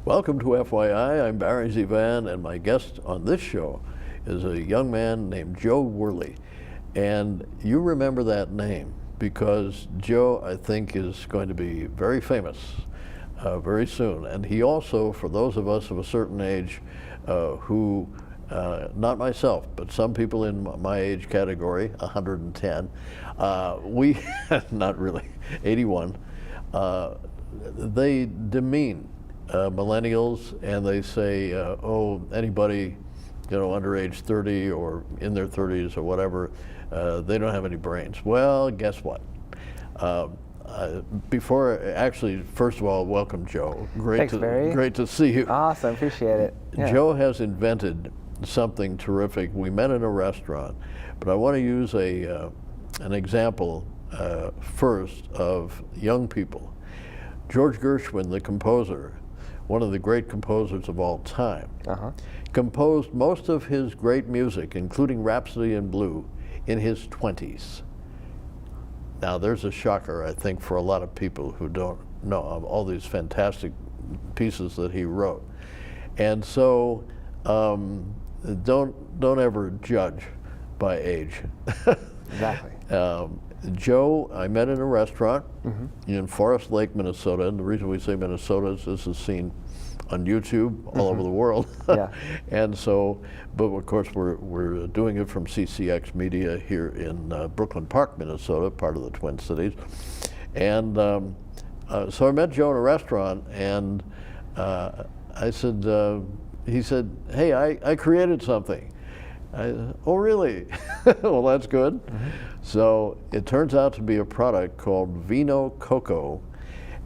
Welcome to FYI. I'm Barry ZeVAN, and my guest on this show is a young man named Joe Woerly. And you remember that name because Joe, I think, is going to be very famous very soon. And he also, for those of us of a certain age who, not myself, but some people in my age category, 110, we, not really, 81, they demean millennials, and they say, oh, anybody, under age 30 or in their 30s or whatever, they don't have any brains. Well, guess what? First of all, welcome, Joe. Thanks, Barry. Great to see you. Awesome, appreciate it. Yeah. Joe has invented something terrific. We met in a restaurant, but I want to use an example first of young people. George Gershwin, the composer, one of the great composers of all time, composed most of his great music, including Rhapsody in Blue, in his 20s. Now there's a shocker, I think, for a lot of people who don't know of all these fantastic pieces that he wrote. And so don't ever judge by age. Exactly. Joe, I met in a restaurant in Forest Lake, Minnesota, and the reason we say Minnesota is this is seen on YouTube all over the world. Yeah. And so, but of course we're doing it from CCX Media here in Brooklyn Park, Minnesota, part of the Twin Cities. And so I met Joe in a restaurant, and I said, he said, hey, I created something. Oh, really? Well, that's good. So it turns out to be a product called VINO COCOA,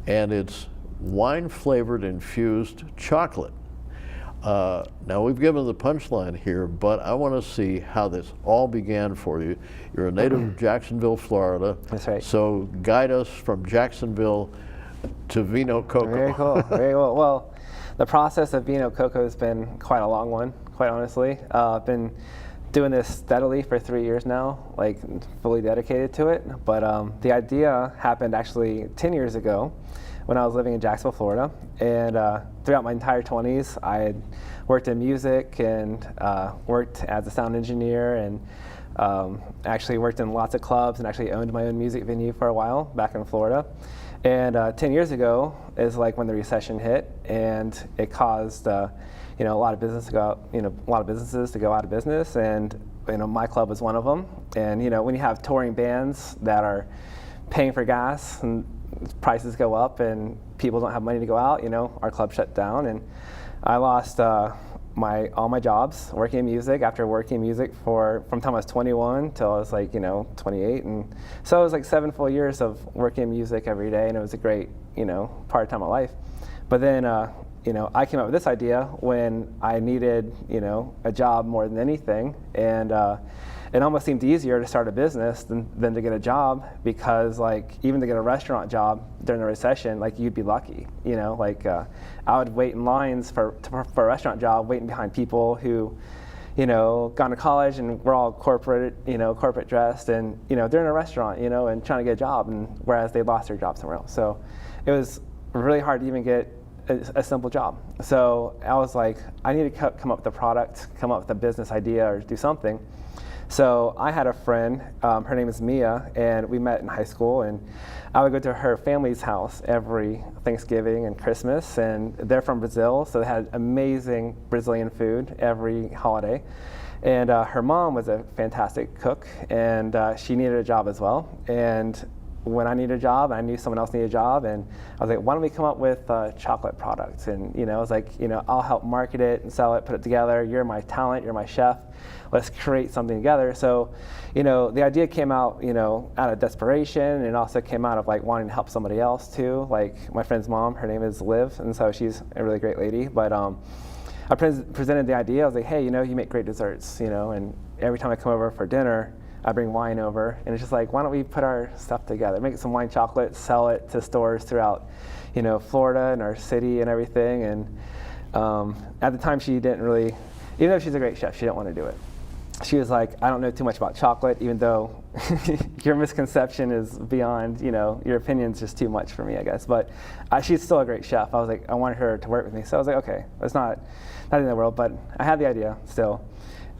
and it's wine-flavored infused chocolate. Now, we've given the punchline here, but I want to see how this all began for you. You're a native of Jacksonville, Florida. That's right. So guide us from Jacksonville to VINO COCOA. Very cool, very cool. Well, the process of VINO COCOA has been quite a long one, quite honestly. I've been doing this steadily for 3 years now, like fully dedicated to it. But the idea happened actually 10 years ago when I was living in Jacksonville, Florida. And throughout my entire 20s, I had worked in music and worked as a sound engineer, and actually worked in lots of clubs, and actually owned my own music venue for a while back in Florida. And 10 years ago is like when the recession hit, and it caused a lot of businesses to go out of business, and my club was one of them. And when you have touring bands that are paying for gas and prices go up and people don't have money to go out, our club shut down, and I lost all my jobs working in music after working in music from the time I was 21 till I was 28, and so it was like 7 full years of working in music every day, and it was a great part of time of my life. But then I came up with this idea when I needed a job more than anything, and it almost seemed easier to start a business than to get a job, because even to get a restaurant job during the recession, you'd be lucky. I would wait in lines for a restaurant job, waiting behind people who gone to college and we're all corporate dressed, and they're in a restaurant and trying to get a job, and whereas they lost their job somewhere else. So it was really hard to even get a simple job. So I was like, I need to come up with a product, come up with a business idea, or do something. So I had a friend, her name is Mia, and we met in high school, and I would go to her family's house every Thanksgiving and Christmas, and they're from Brazil, so they had amazing Brazilian food every holiday. And her mom was a fantastic cook, and she needed a job as well. And when I needed a job, I knew someone else needed a job, and I was like, why don't we come up with chocolate products? And I was like, I'll help market it and sell it, put it together. You're my talent, you're my chef. Let's create something together. So, the idea came out, out of desperation, and it also came out of wanting to help somebody else too. Like my friend's mom, her name is Liv, and so she's a really great lady. But I presented the idea. I was like, hey, you make great desserts, and every time I come over for dinner, I bring wine over, and it's just like, why don't we put our stuff together, make some wine chocolate, sell it to stores throughout, Florida and our city and everything. And at the time, she didn't really, even though she's a great chef, she didn't want to do it. she was like, I don't know too much about chocolate, even though your misconception is beyond, your opinion's just too much for me, I guess. But she's still a great chef. I was like, I wanted her to work with me. So I was like, okay, it's not in the world, but I had the idea still.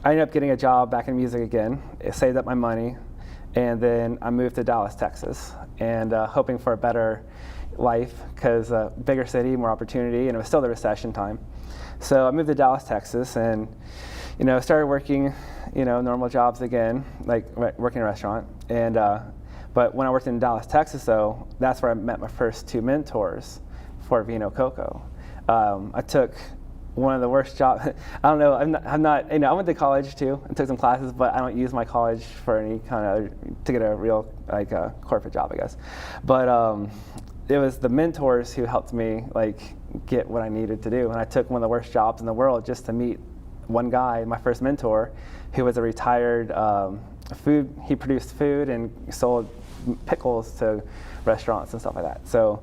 I ended up getting a job back in music again. I saved up my money, and then I moved to Dallas, Texas, and hoping for a better life, because bigger city, more opportunity, and it was still the recession time. So I moved to Dallas, Texas, and started working, normal jobs again, like working in a restaurant. And but when I worked in Dallas, Texas, though, that's where I met my first 2 mentors for VINO COCOA. I took one of the worst jobs. I don't know. I'm not. I went to college too and took some classes, but I don't use my college for any kind of to get a real corporate job, I guess. But it was the mentors who helped me get what I needed to do. And I took one of the worst jobs in the world just to meet one guy, my first mentor, who was a retired food. He produced food and sold pickles to restaurants and stuff like that. So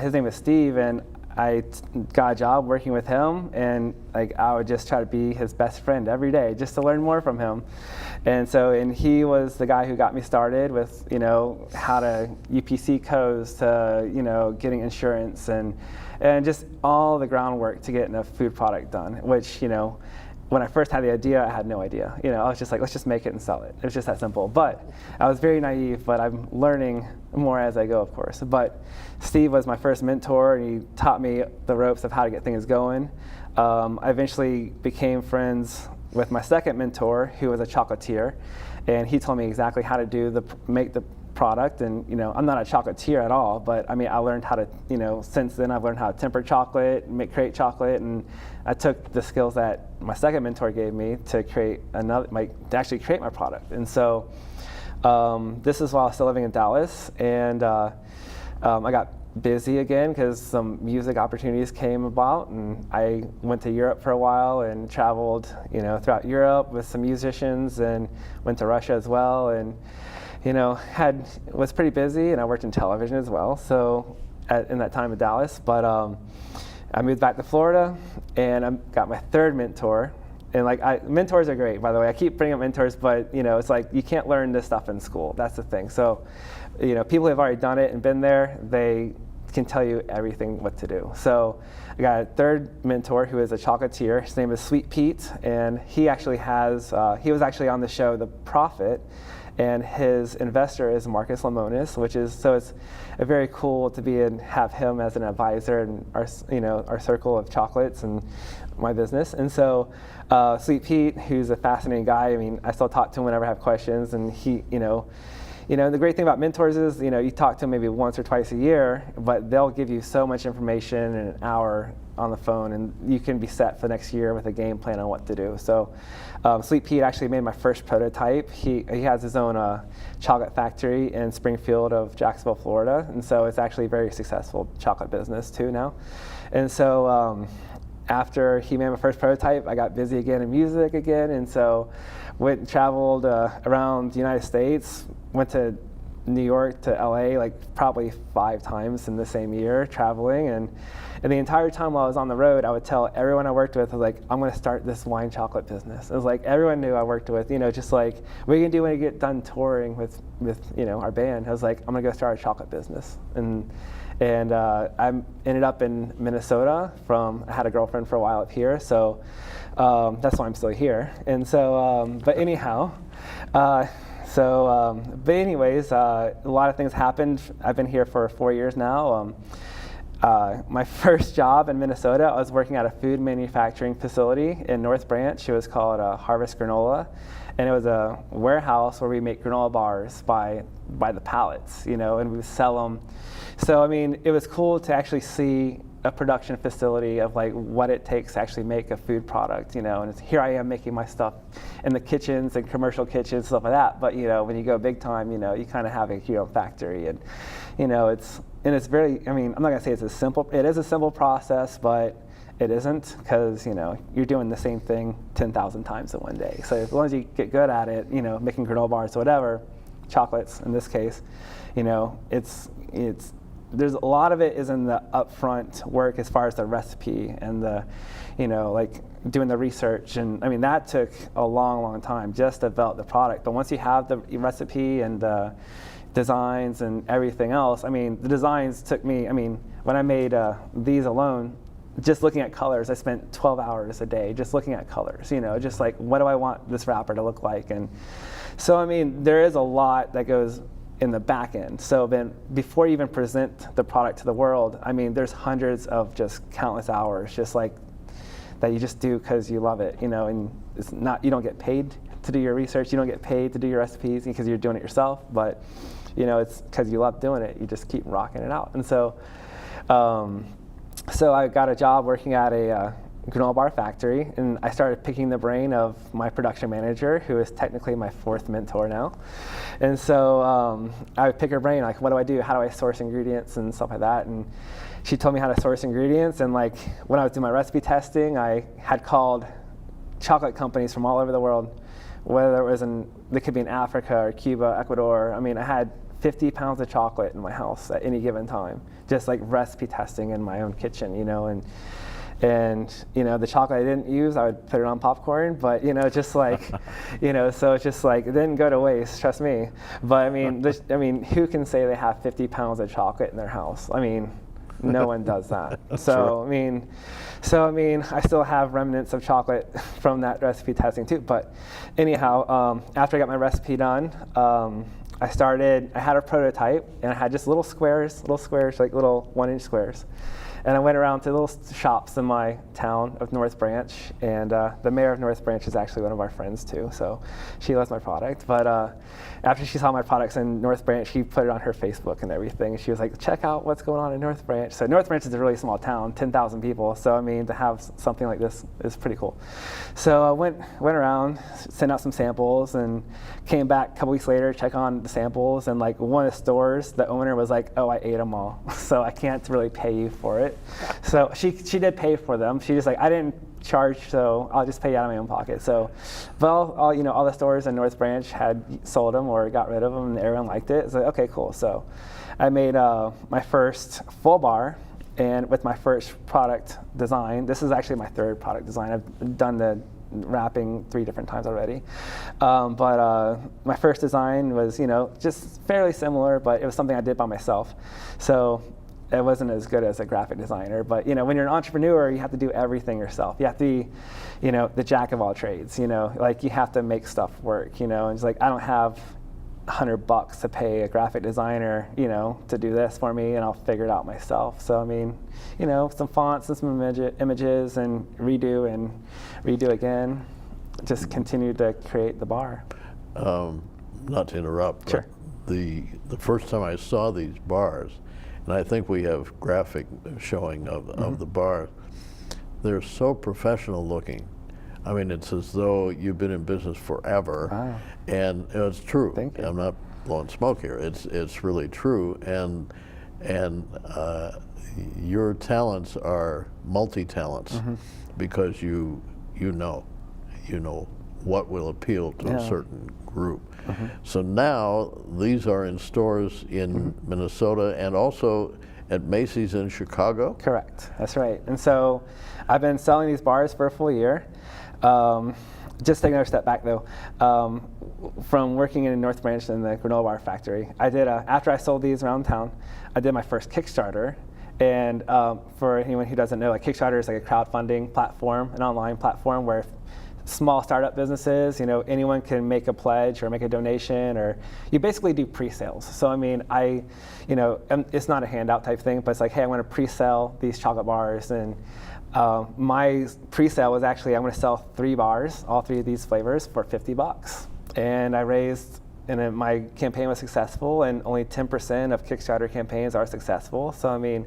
his name is Steve, and I got a job working with him, and I would just try to be his best friend every day just to learn more from him. And he was the guy who got me started with how to UPC codes to getting insurance and just all the groundwork to getting a food product done, which when I first had the idea, I had no idea. I was just like, let's just make it and sell it. It was just that simple. But I was very naive, but I'm learning more as I go, of course. But Steve was my first mentor, and he taught me the ropes of how to get things going. I eventually became friends with my second mentor, who was a chocolatier, and he told me exactly how to make the product. And I'm not a chocolatier at all, but I learned how to, since then I've learned how to temper chocolate, create chocolate, and I took the skills that my second mentor gave me to create to actually create my product. And so this is while I was still living in Dallas, and I got busy again because some music opportunities came about, and I went to Europe for a while and traveled, throughout Europe with some musicians, and went to Russia as well, and was pretty busy, and I worked in television as well. So in that time in Dallas, but I moved back to Florida, and I got my third mentor. And mentors are great, by the way. I keep bringing up mentors, but it's like you can't learn this stuff in school. That's the thing. So, people who have already done it and been there, they can tell you everything what to do. So I got a third mentor who is a chocolatier. His name is Sweet Pete, and he actually he was actually on the show The Prophet, and his investor is Marcus Lemonis, so it's very cool to have him as an advisor in our circle of chocolates and my business. And so Sweet Pete, who's a fascinating guy, I still talk to him whenever I have questions, and he, the great thing about mentors is, you talk to them maybe once or twice a year, but they'll give you so much information in an hour on the phone, and you can be set for next year with a game plan on what to do. So Sweet Pete actually made my first prototype. He has his own chocolate factory in Springfield of Jacksonville, Florida, and so it's actually a very successful chocolate business too now. And so after he made my first prototype, I got busy again in music again, and so went and traveled around the United States, went to New York to LA probably 5 times in the same year, traveling, and the entire time while I was on the road, I would tell everyone I worked with, I was like, I'm going to start this wine chocolate business. It was like everyone knew I worked with, just like, what are you going to do when you get done touring with our band? I was like, I'm going to go start a chocolate business. And I ended up in Minnesota. I had a girlfriend for a while up here, so that's why I'm still here. And so, but anyhow, but anyways, a lot of things happened. I've been here for 4 years now. My first job in Minnesota, I was working at a food manufacturing facility in North Branch. It was called Harvest Granola, and it was a warehouse where we make granola bars by the pallets, and we would sell them. So it was cool to actually see a production facility of what it takes to actually make a food product, and here I am making my stuff in the kitchens and commercial kitchens, stuff like that. But when you go big time, you kind of have a factory, and it's very. I'm not gonna say it's it is a simple process, but it isn't, because you're doing the same thing 10,000 times in one day. So as long as you get good at it, making granola bars or whatever, chocolates in this case, it's there's a lot of it is in the upfront work as far as the recipe and the, like doing the research. And I mean, that took a long time just to develop the product. But once you have the recipe and the designs and everything else, I mean, the designs took me, I mean, when I made these alone, just looking at colors, I spent 12 hours a day just looking at colors, just like, what do I want this wrapper to look like? And so, I mean, there is a lot that goes in the back end. So then before you even present the product to the world, I mean, there's hundreds of just countless hours just like that you just do because you love it, and it's not, you don't get paid to do your research, you don't get paid to do your recipes because you're doing it yourself, but it's because you love doing it, you just keep rocking it out. And so so I got a job working at a granola bar factory, and I started picking the brain of my production manager, who is technically my 4th mentor now. And so I would pick her brain, like, what do I do? How do I source ingredients and stuff like that? And she told me how to source ingredients. And like when I was doing my recipe testing, I had called chocolate companies from all over the world, whether it was they could be in Africa or Cuba, Ecuador. I mean, I had 50 pounds of chocolate in my house at any given time, just like recipe testing in my own kitchen, and the chocolate I didn't use, I would put it on popcorn, but just like, so it's just like, it didn't go to waste, trust me. But I mean, who can say they have 50 pounds of chocolate in their house? I mean, no one does that. So right. I still have remnants of chocolate from that recipe testing too. But anyhow, after I got my recipe done, I had a prototype, and I had just little squares, like little 1-inch squares. And I went around to little shops in my town of North Branch, and the mayor of North Branch is actually one of our friends too, so she loves my product. But after she saw my products in North Branch, she put it on her Facebook and everything. She was like, check out what's going on in North Branch. So North Branch is a really small town, 10,000 people, so I mean, to have something like this is pretty cool. So I went around, sent out some samples, and came back a couple weeks later, check on the samples, and like one of the stores, the owner was like, oh, I ate them all, so I can't really pay you for it. So she did pay for them. She just like, I didn't charge, so I'll just pay you out of my own pocket. So, but all the stores in North Branch had sold them or got rid of them, and everyone liked it. So okay, cool. So I made my first full bar, and with my first product design. This is actually my 3rd product design. I've done the wrapping 3 different times already. But my first design was, just fairly similar, but it was something I did by myself. So it wasn't as good as a graphic designer, but when you're an entrepreneur, you have to do everything yourself. You have to be, the jack of all trades. Like you have to make stuff work. And it's like I don't have $100 to pay a graphic designer, to do this for me, and I'll figure it out myself. So I mean, some fonts and some images, and redo again. Just continue to create the bar. Not to interrupt, sure. But the first time I saw these bars, and I think we have graphic showing of the bars, they're so professional looking. I mean, it's as though you've been in business forever. Wow. And it's true. Thank you. I'm not blowing smoke here. It's really true. And your talents are multi-talents, because you know what will appeal to a certain group. So now these are in stores in Minnesota and also at Macy's in Chicago? Correct, that's right. And so I've been selling these bars for a full year. Just take another step back though. From working in North Branch in the granola bar factory, I did, after I sold these around town, I did my first Kickstarter. And for anyone who doesn't know, like Kickstarter is like a crowdfunding platform, an online platform where small startup businesses, anyone can make a pledge or make a donation, or you basically do pre-sales. So I mean, it's not a handout type thing, but it's like, hey, I want to pre-sell these chocolate bars, and my pre-sale was actually, I'm going to sell 3 bars, all 3 of these flavors, for $50. And I raised, and then my campaign was successful, and only 10% of Kickstarter campaigns are successful. So I mean,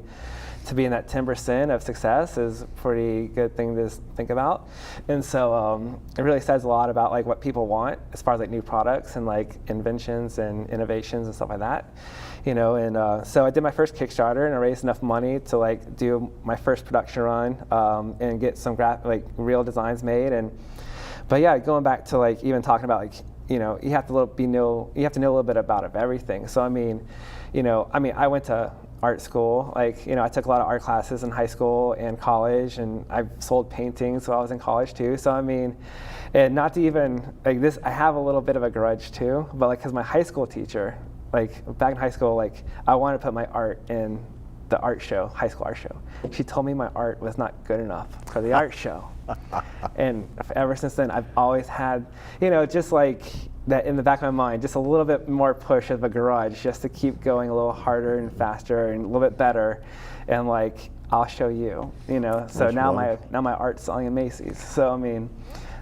to be in that 10% of success is a pretty good thing to think about. And so it really says a lot about like what people want as far as like new products and like inventions and innovations and stuff like that. And so I did my first Kickstarter, and I raised enough money to like do my first production run and get some real designs made. But yeah, going back to like even talking about like, you have to know a little bit about everything. So I mean, I went to art school. Like, you know, I took a lot of art classes in high school and college, and I sold paintings while I was in college too. So I mean, and not to even like this, I have a little bit of a grudge too. But like, cause my high school teacher, like back in high school, like I wanted to put my art in the art show, high school art show. She told me my art was not good enough for the art show. And ever since then, I've always had, you know, just like that in the back of my mind, just a little bit more push of a grudge just to keep going a little harder and faster and a little bit better. And like, I'll show you, you know. So That's now wonderful. my art's selling in Macy's. So I mean,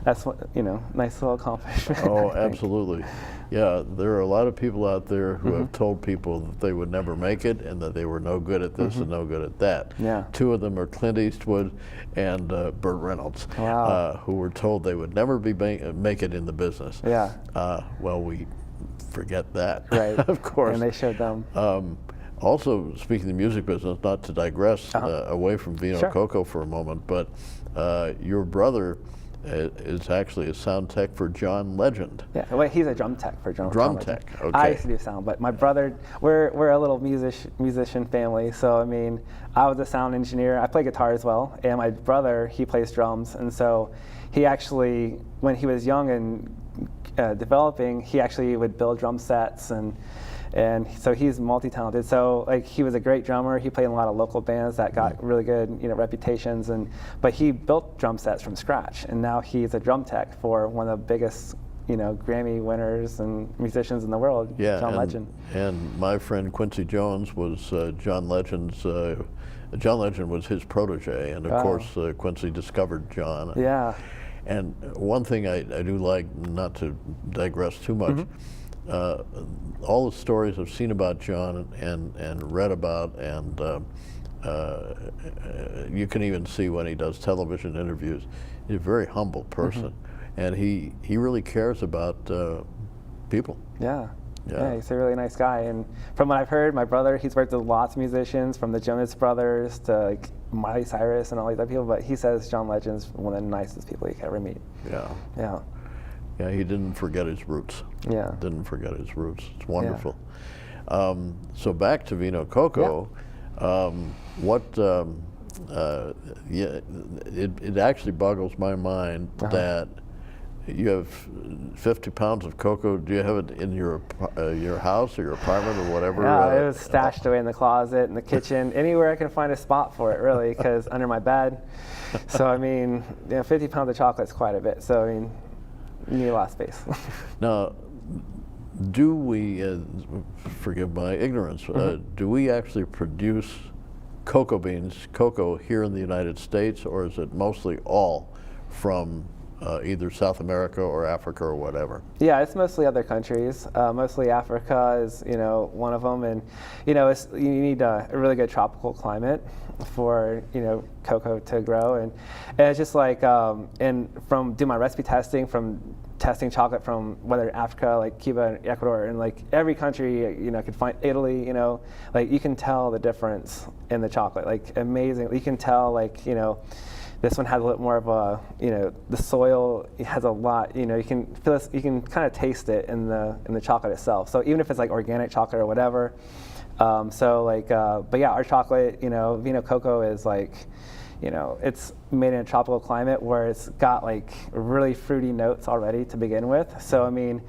that's what, you know, nice little accomplishment. Oh, I think. absolutely. Yeah, there are a lot of people out there who have told people that they would never make it and that they were no good at this and no good at that. Yeah. Two of them are Clint Eastwood and Burt Reynolds, Wow. who were told they would never be make it in the business. Yeah. Well, we forget that, Right. of course. And they showed them. Also, speaking of the music business, not to digress away from VINO Sure. COCOA for a moment, but your brother is actually a sound tech for John Legend. Yeah, well, he's a drum tech for John. Drum Legend. tech, okay. I used to do sound, but my brother, we're a little musician family. So I mean, I was a sound engineer. I play guitar as well, and my brother, he plays drums. And so he actually, when he was young and developing, he actually would build drum sets and so he's multi-talented. So like, he was a great drummer. He played in a lot of local bands that got really good, you know, reputations. But he built drum sets from scratch, and now he's a drum tech for one of the biggest, you know, Grammy winners and musicians in the world, Yeah, John Legend. And my friend Quincy Jones was John Legend's. John Legend was his protege, and of Wow. course Quincy discovered John. Yeah. And one thing I do like, not to digress too much, all the stories I've seen about John and read about, and you can even see when he does television interviews, he's a very humble person, and he really cares about people. Yeah. Yeah. Yeah, he's a really nice guy. And from what I've heard, my brother, he's worked with lots of musicians, from the Jonas Brothers to like Miley Cyrus and all these other people, but he says John Legend's one of the nicest people you could ever meet. Yeah. Yeah. Yeah, he didn't forget his roots. Yeah. Didn't forget his roots. It's wonderful. So back to VINO COCOA. It actually boggles my mind that you have 50 pounds of cocoa. Do you have it in your house or your apartment or whatever? Yeah, it was stashed away in the closet, in the kitchen, anywhere I can find a spot for it, really, because under my bed. So I mean, 50 pounds of chocolate is quite a bit. So I mean, you need a lot of space. Now, do we, forgive my ignorance, do we actually produce cocoa here in the United States, or is it mostly all from either South America or Africa or whatever? Yeah, it's mostly other countries. Mostly Africa is, you know, one of them, and you know, you need a really good tropical climate for, you know, cocoa to grow, and it's just like, and from doing my recipe testing, from testing chocolate from whether Africa, like Cuba and Ecuador, and like every country, you know, I could find Italy, you know, like you can tell the difference in the chocolate, like amazing. You can tell, like, you know, this one has a little more of a, you know, the soil has a lot, you know, you can feel this, you can kind of taste it in the chocolate itself. So even if it's like organic chocolate or whatever, so like, but yeah, our chocolate, you know, VINO COCOA is like, you know, it's made in a tropical climate where it's got like really fruity notes already to begin with. So I mean,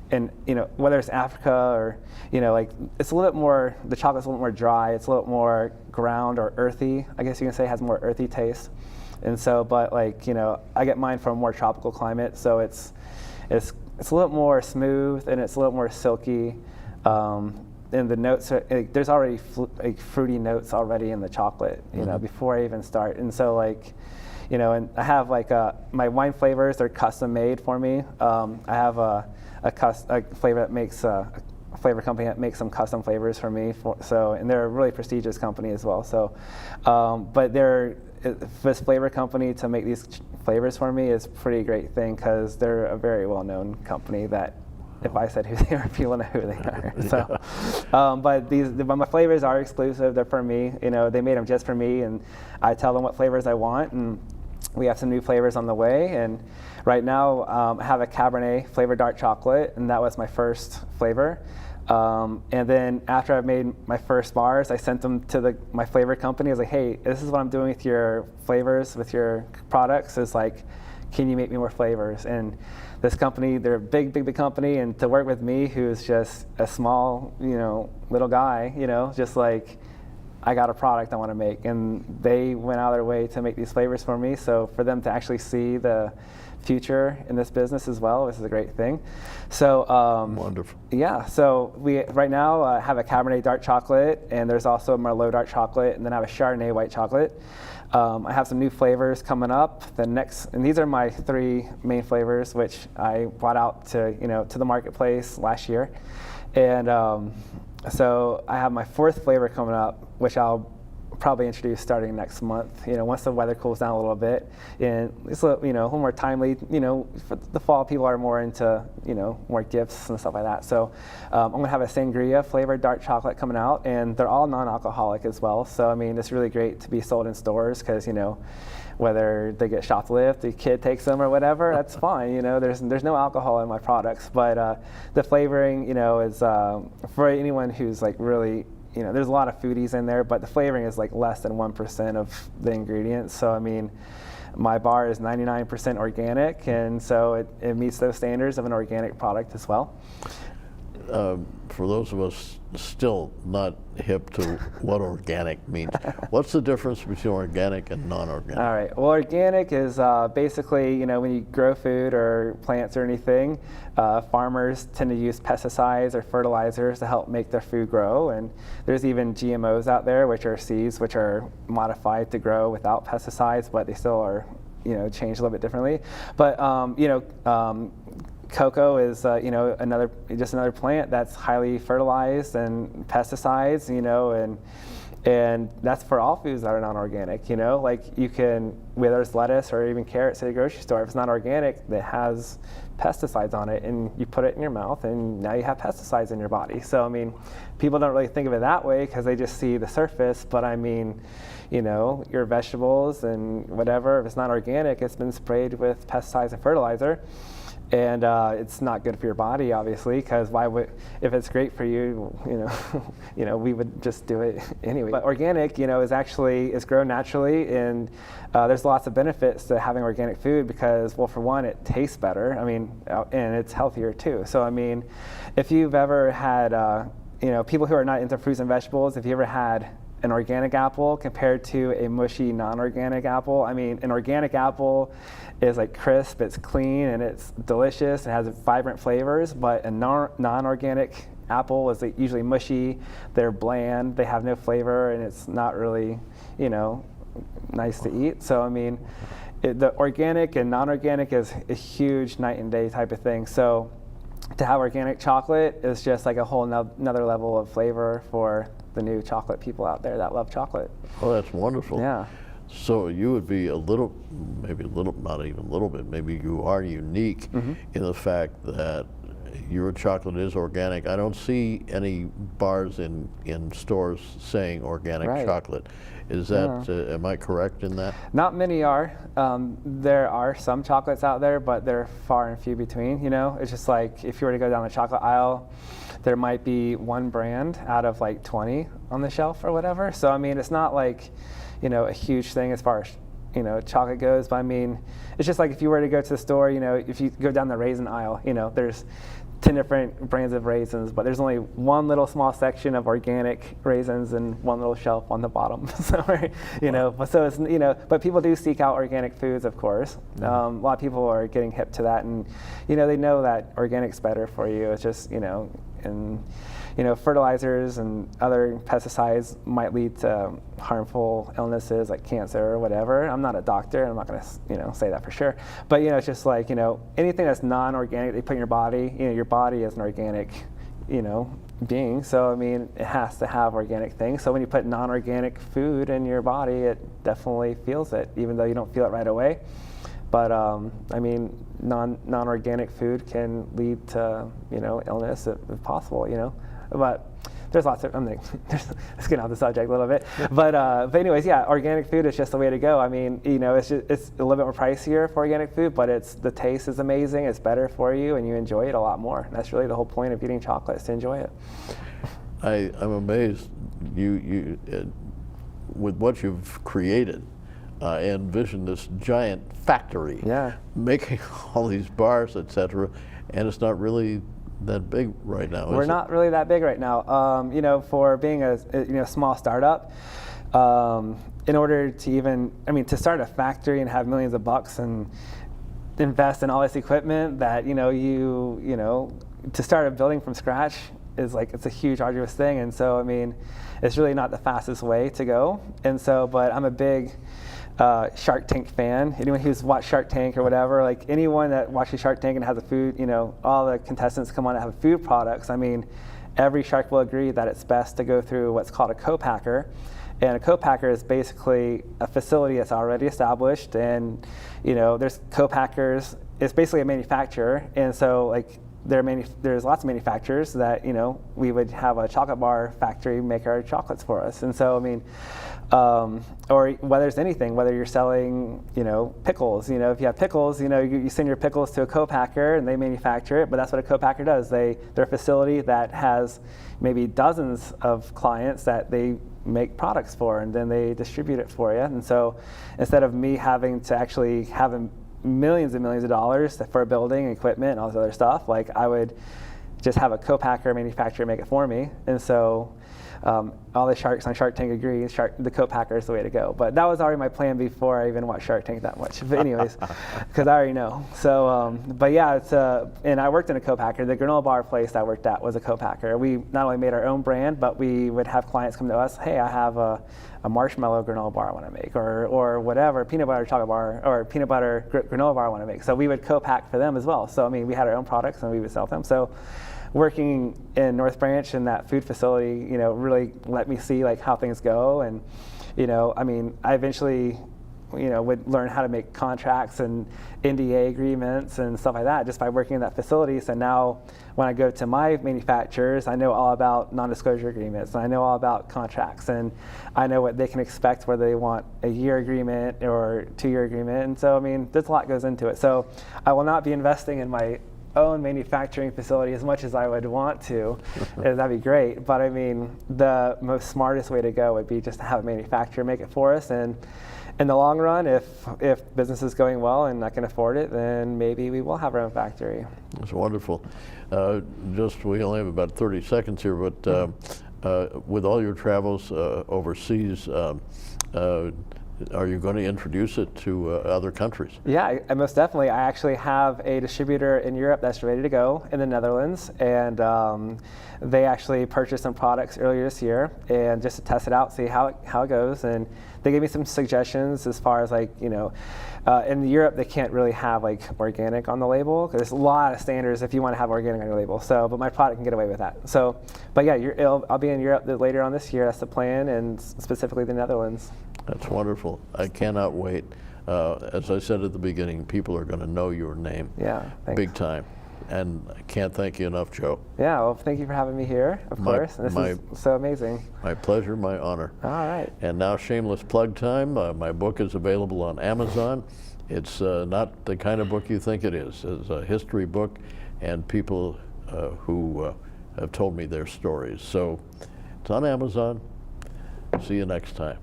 and you know, whether it's Africa or, you know, like it's a little bit more, the chocolate's a little more dry, it's a little more ground or earthy, I guess you can say, it has more earthy taste. And so, but like, you know, I get mine from a more tropical climate, so it's a little more smooth and it's a little more silky. And the notes are, like, there's already like fruity notes already in the chocolate, you know, before I even start. And so like, you know, and I have like my wine flavors, they're custom made for me. I have a flavor that makes a flavor company that makes some custom flavors for me. And they're a really prestigious company as well. So, but this flavor company to make these flavors for me is a pretty great thing, because they're a very well-known company that, if I said who they are, people know who they are. So, but my flavors are exclusive. They're for me. You know, they made them just for me, and I tell them what flavors I want. And we have some new flavors on the way. And right now, I have a Cabernet flavored dark chocolate, and that was my first flavor. And then after I made my first bars, I sent them to my flavor company. I was like, hey, this is what I'm doing with your flavors, with your products. It's like, can you make me more flavors? And this company, they're a big, big, big company, and to work with me, who's just a small, little guy, just like, I got a product I want to make, and they went out of their way to make these flavors for me. So for them to actually see the future in this business as well, this is a great thing. So wonderful. Yeah. So we right now have a Cabernet dark chocolate, and there's also a Merlot dark chocolate, and then I have a Chardonnay white chocolate. I have some new flavors coming up. And these are my 3 main flavors, which I brought out to to the marketplace last year, and so I have my 4th flavor coming up, which I'll probably introduce starting next month. Once the weather cools down a little bit, and it's a little more timely. For the fall, people are more into more gifts and stuff like that. So I'm gonna have a sangria flavored dark chocolate coming out, and they're all non-alcoholic as well. So I mean, it's really great to be sold in stores because whether they get shoplifted, the kid takes them or whatever, that's fine. There's no alcohol in my products, but the flavoring, is for anyone who's like really. There's a lot of foodies in there, but the flavoring is like less than 1% of the ingredients. So I mean, my bar is 99% organic, and so it meets those standards of an organic product as well. For those of us still not hip to what organic means, what's the difference between organic and non-organic? All right. Well, organic is basically, when you grow food or plants or anything, farmers tend to use pesticides or fertilizers to help make their food grow. And there's even GMOs out there, which are seeds, which are modified to grow without pesticides, but they still are, changed a little bit differently. But, cocoa is, another plant that's highly fertilized and pesticides, and that's for all foods that are non-organic. Like you can, whether it's lettuce or even carrots at the grocery store, if it's not organic, that has pesticides on it, and you put it in your mouth, and now you have pesticides in your body. So I mean, people don't really think of it that way because they just see the surface. But I mean, your vegetables and whatever, if it's not organic, it's been sprayed with pesticides and fertilizer. And it's not good for your body, obviously, because if it's great for you, we would just do it anyway. But organic, is grown naturally, and there's lots of benefits to having organic food because, well, for one, it tastes better. I mean, and it's healthier too. So I mean, if you've ever had, people who are not into fruits and vegetables, if you ever had an organic apple compared to a mushy non-organic apple. I mean, an organic apple is like crisp, it's clean, and it's delicious. It has vibrant flavors, but a non-organic apple is like usually mushy, they're bland, they have no flavor, and it's not really, nice to eat. So, I mean, the organic and non-organic is a huge night and day type of thing. So to have organic chocolate is just like a whole another level of flavor for the new chocolate people out there that love chocolate. Oh, that's wonderful. Yeah. So you would be maybe not even a little bit, maybe you are unique in the fact that your chocolate is organic. I don't see any bars in stores saying organic chocolate. Is that, am I correct in that? Not many are. There are some chocolates out there, but they're far and few between, It's just like if you were to go down the chocolate aisle, there might be one brand out of like 20 on the shelf or whatever. So, I mean, it's not like, a huge thing as far as, chocolate goes. But I mean, it's just like if you were to go to the store, if you go down the raisin aisle, there's 10 different brands of raisins, but there's only one little small section of organic raisins and one little shelf on the bottom. So, but so it's, but people do seek out organic foods, of course. A lot of people are getting hip to that, and, they know that organic's better for you. It's just, and, fertilizers and other pesticides might lead to harmful illnesses like cancer or whatever. I'm not a doctor, and I'm not going to, say that for sure. But, it's just like, anything that's non-organic they put in your body, your body is an organic, being. So, I mean, it has to have organic things. So when you put non-organic food in your body, it definitely feels it, even though you don't feel it right away. But, I mean, non-organic food can lead to, illness if possible, But there's lots of, let's get off the subject a little bit. But anyways, yeah, organic food is just the way to go. I mean, you know, it's a little bit more pricier for organic food, but the taste is amazing. It's better for you, and you enjoy it a lot more. That's really the whole point of eating chocolate, is to enjoy it. I'm amazed you with what you've created. I envision this giant factory making all these bars, etc., and it's not really that big right now. We're not really that big right now. You know, for being a small startup, in order to even, to start a factory and have millions of bucks and invest in all this equipment that to start a building from scratch is it's a huge, arduous thing. And so, it's really not the fastest way to go. And so, but I'm a big Shark Tank fan. Anyone who's watched Shark Tank or whatever, anyone that watches Shark Tank and has a food, all the contestants come on and have food products. Every shark will agree that it's best to go through what's called a co-packer. And a co-packer is basically a facility that's already established, and there's co-packers. It's basically a manufacturer, and so there's lots of manufacturers that we would have a chocolate bar factory make our chocolates for us. And so or whether it's anything, whether you're selling pickles, if you have pickles, you send your pickles to a co-packer and they manufacture it. But that's what a co-packer does. They're a facility that has maybe dozens of clients that they make products for, and then they distribute it for you. And so instead of me having to actually have millions and millions of dollars for building equipment and all this other stuff, I would just have a co-packer manufacturer make it for me. And so all the sharks on Shark Tank agree, the co-packer is the way to go. But that was already my plan before I even watched Shark Tank that much. But anyways, because I already know. So, but yeah, and I worked in a co-packer. The granola bar place I worked at was a co-packer. We not only made our own brand, but we would have clients come to us, hey, I have a marshmallow granola bar I want to make, or whatever, peanut butter chocolate bar, or peanut butter granola bar I want to make. So we would co-pack for them as well. So we had our own products and we would sell them. So working in North Branch in that food facility, really let me see how things go. And, I eventually, would learn how to make contracts and NDA agreements and stuff like that just by working in that facility. So now when I go to my manufacturers, I know all about non-disclosure agreements, and I know all about contracts, and I know what they can expect, whether they want a year agreement or 2-year agreement. And so, there's a lot goes into it. So I will not be investing in my own manufacturing facility as much as I would want to. That'd be great. But the most smartest way to go would be just to have a manufacturer make it for us. And in the long run, if business is going well and I can afford it, then maybe we will have our own factory. That's wonderful. We only have about 30 seconds here, but with all your travels overseas, are you going to introduce it to other countries? Yeah, most definitely. I actually have a distributor in Europe that's ready to go in the Netherlands, and they actually purchased some products earlier this year, and just to test it out, see how it goes. And they gave me some suggestions as far as in Europe they can't really have organic on the label, because there's a lot of standards if you want to have organic on your label. So, but my product can get away with that. So, but yeah, I'll be in Europe later on this year. That's the plan, and specifically the Netherlands. That's wonderful. I cannot wait. As I said at the beginning, people are going to know your name. Yeah, thanks. Big time. And I can't thank you enough, Joe. Yeah, well, thank you for having me here, of course. This is so amazing. My pleasure, my honor. All right. And now shameless plug time. My book is available on Amazon. It's not the kind of book you think it is. It's a history book, and people who have told me their stories. So it's on Amazon. See you next time.